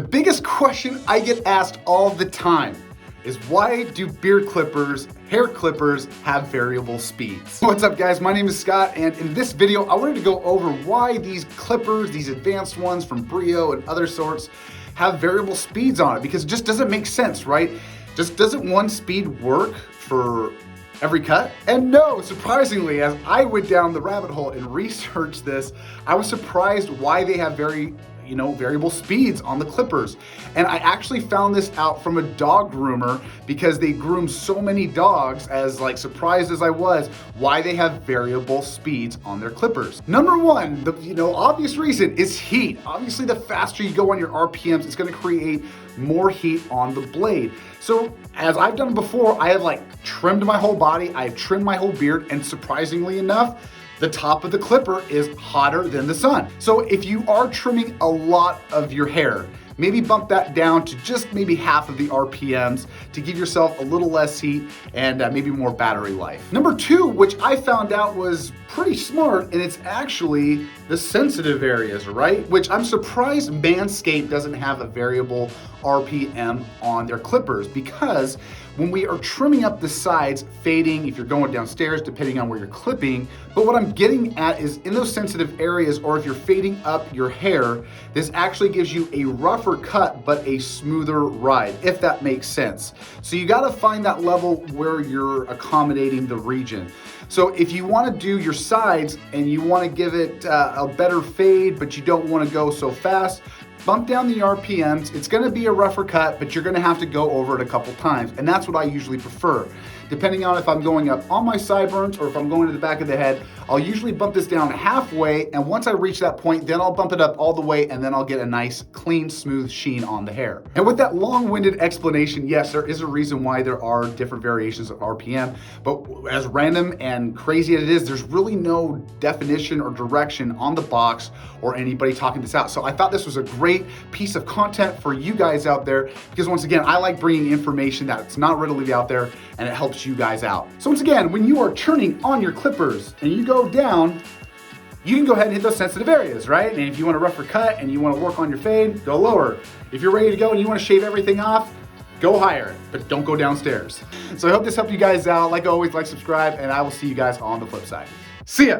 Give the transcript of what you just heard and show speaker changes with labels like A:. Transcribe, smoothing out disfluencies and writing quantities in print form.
A: The biggest question I get asked all the time is why do beard clippers, hair clippers have variable speeds? What's up guys, my name is Scott, and in this video I wanted to go over why these clippers, these advanced ones from Brio and other sorts, have variable speeds on it, because it just doesn't make sense, right? Just doesn't one speed work for every cut? And no, surprisingly, as I went down the rabbit hole and researched this, I was surprised why they have variable speeds on the clippers. And I actually found this out from a dog groomer because they groom so many dogs, as surprised as I was, why they have variable speeds on their clippers. Number one, the obvious reason is heat. Obviously, the faster you go on your RPMs, it's gonna create more heat on the blade. So as I've done before, I have trimmed my whole body, I've trimmed my whole beard, and surprisingly enough, the top of the clipper is hotter than the sun. So if you are trimming a lot of your hair, maybe bump that down to just maybe half of the RPMs to give yourself a little less heat and maybe more battery life. Number two, which I found out was pretty smart, and it's actually the sensitive areas, right? Which I'm surprised Manscaped doesn't have a variable RPM on their clippers, because when we are trimming up the sides, fading, if you're going downstairs, depending on where you're clipping, but what I'm getting at is in those sensitive areas, or if you're fading up your hair, this actually gives you a rougher cut, but a smoother ride, if that makes sense. So you gotta find that level where you're accommodating the region. So if you wanna do your sides and you wanna give it a better fade, but you don't wanna go so fast, bump down the RPMs. It's gonna be a rougher cut, but you're gonna have to go over it a couple times. And that's what I usually prefer. Depending on if I'm going up on my sideburns or if I'm going to the back of the head, I'll usually bump this down halfway. And once I reach that point, then I'll bump it up all the way, and then I'll get a nice, clean, smooth sheen on the hair. And with that long-winded explanation, yes, there is a reason why there are different variations of RPM, but as random and crazy as it is, there's really no definition or direction on the box or anybody talking this out. So I thought this was a great piece of content for you guys out there, because once again, I like bringing information that's not readily out there, and it helps you guys out. So once again, when you are turning on your clippers and you go down, you can go ahead and hit those sensitive areas, right? And if you want a rougher cut and you want to work on your fade, go lower. If you're ready to go and you want to shave everything off, go higher, but don't go downstairs. So I hope this helped you guys out. Like always, subscribe, and I will see you guys on the flip side. See ya.